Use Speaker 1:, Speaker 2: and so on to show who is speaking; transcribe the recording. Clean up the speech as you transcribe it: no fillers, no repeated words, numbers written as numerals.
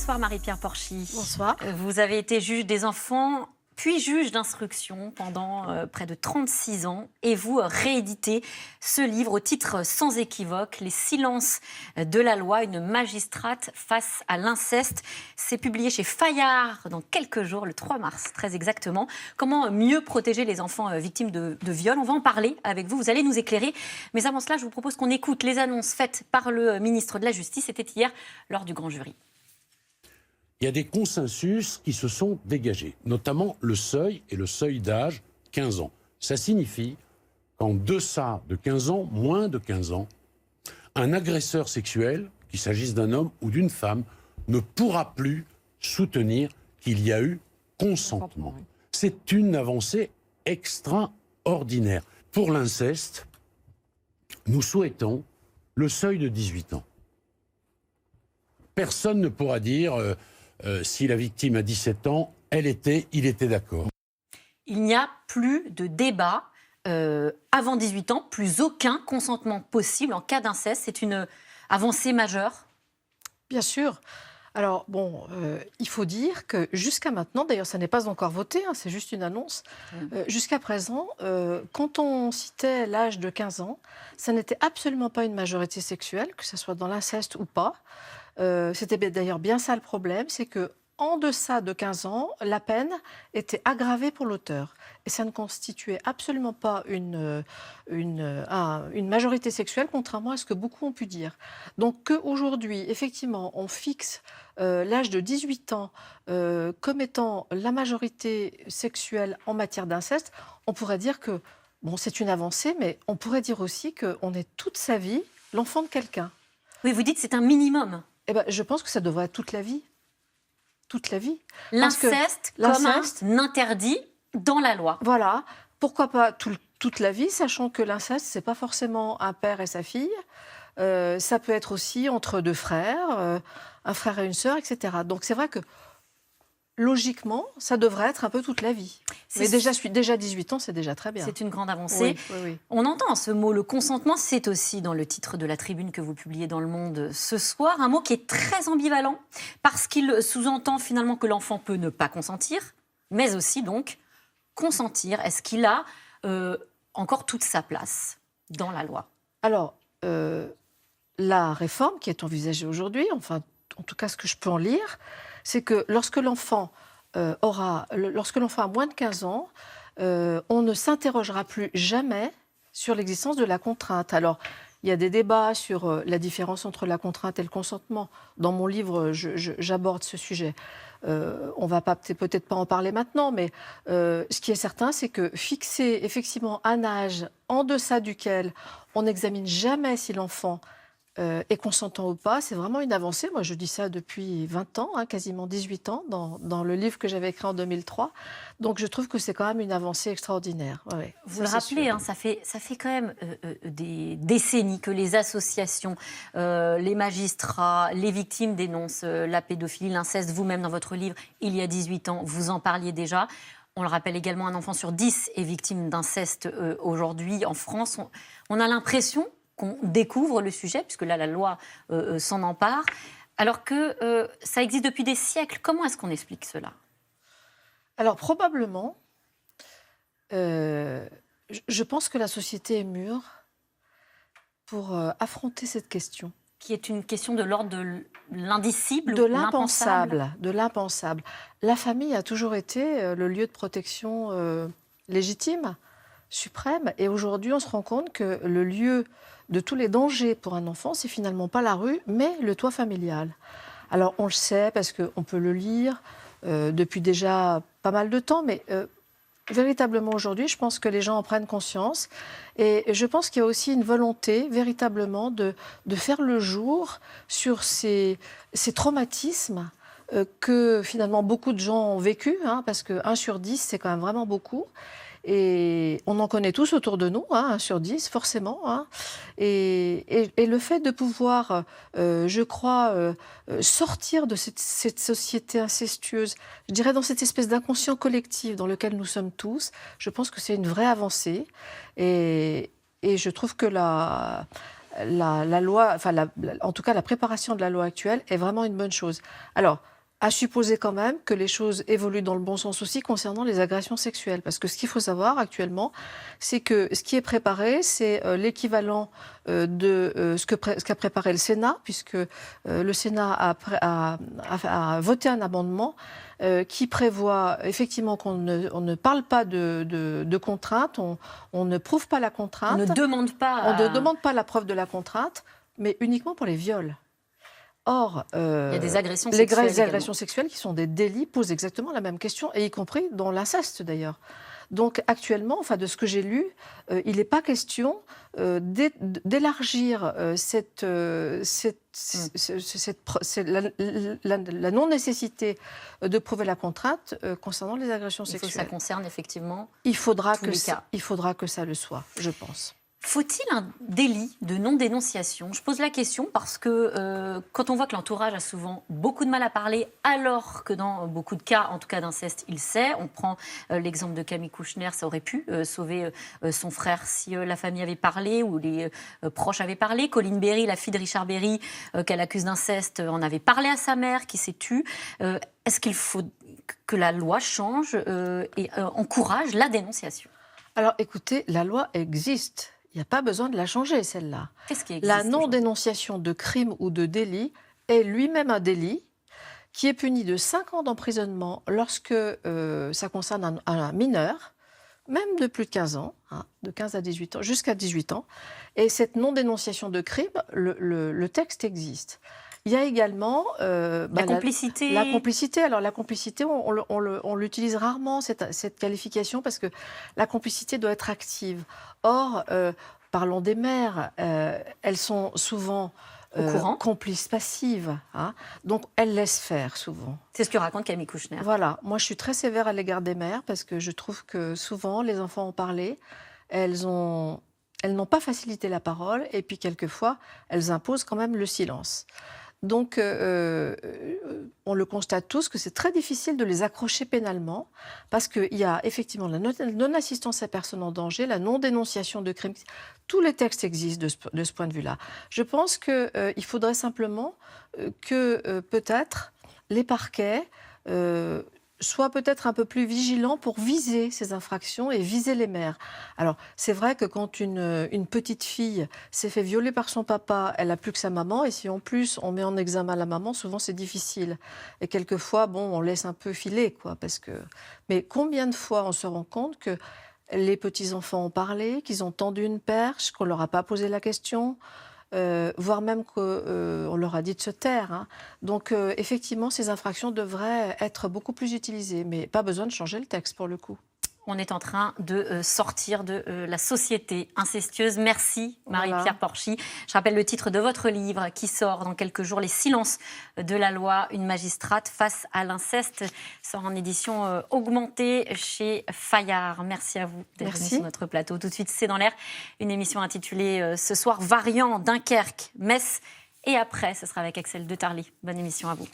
Speaker 1: Bonsoir Marie-Pierre Porchy.
Speaker 2: Bonsoir.
Speaker 1: Vous avez été juge des enfants, puis juge d'instruction pendant près de 36 ans. Et vous rééditez ce livre au titre sans équivoque, Les silences de la loi, une magistrate face à l'inceste. C'est publié chez Fayard dans quelques jours, le 3 mars, très exactement. Comment mieux protéger les enfants victimes de viol? On va en parler avec vous, vous allez nous éclairer. Mais avant cela, je vous propose qu'on écoute les annonces faites par le ministre de la Justice. C'était hier lors du grand jury.
Speaker 3: Il y a des consensus qui se sont dégagés, notamment le seuil et le seuil d'âge, 15 ans. Ça signifie qu'en deçà de 15 ans, moins de 15 ans, un agresseur sexuel, qu'il s'agisse d'un homme ou d'une femme, ne pourra plus soutenir qu'il y a eu consentement. C'est une avancée extraordinaire. Pour l'inceste, nous souhaitons le seuil de 18 ans. Personne ne pourra dire... si la victime a 17 ans, il était d'accord.
Speaker 1: Il n'y a plus de débat avant 18 ans, plus aucun consentement possible en cas d'inceste. C'est une avancée majeure.
Speaker 2: Bien sûr. Alors, il faut dire que jusqu'à maintenant, d'ailleurs, ça n'est pas encore voté, c'est juste une annonce, jusqu'à présent, quand on citait l'âge de 15 ans, ça n'était absolument pas une majorité sexuelle, que ce soit dans l'inceste ou pas. C'était d'ailleurs bien ça le problème, c'est que en deçà de 15 ans, la peine était aggravée pour l'auteur. Et ça ne constituait absolument pas une majorité sexuelle, contrairement à ce que beaucoup ont pu dire. Donc qu'aujourd'hui, effectivement, on fixe l'âge de 18 ans comme étant la majorité sexuelle en matière d'inceste, on pourrait dire que, c'est une avancée, mais on pourrait dire aussi qu'on est toute sa vie l'enfant de quelqu'un.
Speaker 1: Oui, vous dites que c'est un minimum.
Speaker 2: Je pense que ça devrait être toute la vie. Toute la vie.
Speaker 1: L'inceste comme un interdit dans la loi.
Speaker 2: Voilà. Pourquoi pas toute la vie, sachant que l'inceste, c'est pas forcément un père et sa fille. Ça peut être aussi entre deux frères, un frère et une sœur, etc. Donc c'est vrai que logiquement, ça devrait être un peu toute la vie. Mais déjà 18 ans, c'est déjà très bien.
Speaker 1: C'est une grande avancée.
Speaker 2: Oui.
Speaker 1: On entend ce mot, le consentement, c'est aussi dans le titre de la tribune que vous publiez dans Le Monde ce soir, un mot qui est très ambivalent, parce qu'il sous-entend finalement que l'enfant peut ne pas consentir, mais aussi donc consentir. Est-ce qu'il a encore toute sa place dans la loi?
Speaker 2: Alors, la réforme qui est envisagée aujourd'hui, enfin, en tout cas ce que je peux en lire, c'est que lorsque l'enfant a moins de 15 ans, on ne s'interrogera plus jamais sur l'existence de la contrainte. Alors, il y a des débats sur la différence entre la contrainte et le consentement. Dans mon livre, j'aborde ce sujet. On ne va peut-être pas en parler maintenant, mais ce qui est certain, c'est que fixer effectivement un âge en deçà duquel on n'examine jamais si l'enfant est consentant ou pas, c'est vraiment une avancée. Moi, je dis ça depuis 20 ans, quasiment 18 ans, dans le livre que j'avais écrit en 2003. Donc, je trouve que c'est quand même une avancée extraordinaire. Ouais,
Speaker 1: vous le rappelez, ça fait quand même des décennies que les associations, les magistrats, les victimes dénoncent la pédophilie, l'inceste. Vous-même, dans votre livre, il y a 18 ans, vous en parliez déjà. On le rappelle également, un enfant sur 10 est victime d'inceste aujourd'hui en France. On a l'impression qu'on découvre le sujet, puisque là, la loi s'en empare, alors que ça existe depuis des siècles. Comment est-ce qu'on explique cela?
Speaker 2: Alors, probablement, je pense que la société est mûre pour affronter cette question.
Speaker 1: Qui est une question de l'ordre de l'indicible,
Speaker 2: de l'impensable. De l'impensable. La famille a toujours été le lieu de protection légitime, suprême, et aujourd'hui, on se rend compte que le lieu de tous les dangers pour un enfant, c'est finalement pas la rue, mais le toit familial. Alors, on le sait parce qu'on peut le lire depuis déjà pas mal de temps, mais véritablement aujourd'hui, je pense que les gens en prennent conscience. Et je pense qu'il y a aussi une volonté, véritablement, de faire le jour sur ces traumatismes que finalement beaucoup de gens ont vécu, parce que 1 sur 10, c'est quand même vraiment beaucoup. Et on en connaît tous autour de nous, 1 sur 10, forcément. Et le fait de pouvoir, je crois, sortir de cette société incestueuse, je dirais dans cette espèce d'inconscient collectif dans lequel nous sommes tous, je pense que c'est une vraie avancée. Et je trouve que la loi, en tout cas la préparation de la loi actuelle est vraiment une bonne chose. Alors, à supposer quand même que les choses évoluent dans le bon sens aussi concernant les agressions sexuelles. Parce que ce qu'il faut savoir actuellement, c'est que ce qui est préparé, c'est l'équivalent de ce qu'a préparé le Sénat, puisque le Sénat a voté un amendement qui prévoit effectivement qu'on ne parle pas de contrainte, on ne prouve pas la contrainte.
Speaker 1: On ne demande pas.
Speaker 2: On ne demande pas la preuve de la contrainte, mais uniquement pour les viols. Or,
Speaker 1: il y a des agressions sexuelles.
Speaker 2: Les agressions sexuelles qui sont des délits posent exactement la même question, et y compris dans l'inceste d'ailleurs. Donc actuellement, enfin de ce que j'ai lu, il n'est pas question d'élargir la non-nécessité de prouver la contrainte concernant les agressions sexuelles.
Speaker 1: Ça concerne effectivement
Speaker 2: il faudra
Speaker 1: tous les cas.
Speaker 2: Il faudra que ça le soit, je pense.
Speaker 1: Faut-il un délit de non-dénonciation? Je pose la question parce que quand on voit que l'entourage a souvent beaucoup de mal à parler, alors que dans beaucoup de cas, en tout cas d'inceste, il sait. On prend l'exemple de Camille Kouchner, ça aurait pu sauver son frère si la famille avait parlé ou les proches avaient parlé. Colline Berry, la fille de Richard Berry, qu'elle accuse d'inceste, en avait parlé à sa mère qui s'est tue. Est-ce qu'il faut que la loi change et encourage la dénonciation?
Speaker 2: Alors écoutez, la loi existe. Il n'y a pas besoin de la changer, celle-là.
Speaker 1: Qu'est-ce qui existe?
Speaker 2: La non-dénonciation de crime ou de délit est lui-même un délit qui est puni de 5 ans d'emprisonnement lorsque ça concerne un mineur, même de plus de 15 ans, hein, de 15 à 18 ans, jusqu'à 18 ans. Et cette non-dénonciation de crime, le texte existe. Il y a également
Speaker 1: la complicité.
Speaker 2: La complicité. Alors la complicité, on l'utilise rarement, cette qualification, parce que la complicité doit être active. Or, parlons des mères, elles sont souvent complices passives. Hein, donc elles laissent faire souvent.
Speaker 1: C'est ce que raconte Camille Kouchner.
Speaker 2: Voilà, moi je suis très sévère à l'égard des mères, parce que je trouve que souvent les enfants ont parlé, elles n'ont pas facilité la parole, et puis quelquefois elles imposent quand même le silence. Donc, on le constate tous que c'est très difficile de les accrocher pénalement parce qu'il y a effectivement la non-assistance à personne en danger, la non-dénonciation de crimes. Tous les textes existent de ce point de vue-là. Je pense qu'il faudrait simplement que peut-être les parquets soient peut-être un peu plus vigilants pour viser ces infractions et viser les mères. Alors, c'est vrai que quand une petite fille s'est fait violer par son papa, elle n'a plus que sa maman, et si en plus on met en examen la maman, souvent c'est difficile. Et quelquefois, bon, on laisse un peu filer, quoi, parce que... Mais combien de fois on se rend compte que les petits-enfants ont parlé, qu'ils ont tendu une perche, qu'on ne leur a pas posé la question, voire même qu'on leur a dit de se taire. Hein. Donc, effectivement, ces infractions devraient être beaucoup plus utilisées, mais pas besoin de changer le texte pour le coup.
Speaker 1: On est en train de sortir de la société incestueuse. Merci Marie-Pierre Porchy. Je rappelle le titre de votre livre qui sort dans quelques jours, Les silences de la loi, une magistrate face à l'inceste. Sort en édition augmentée chez Fayard. Merci à vous d'être venu sur notre plateau. Tout de suite, C'est dans l'air, une émission intitulée ce soir Variant, Dunkerque, Metz. Et après, ce sera avec Axel de Tarly. Bonne émission à vous.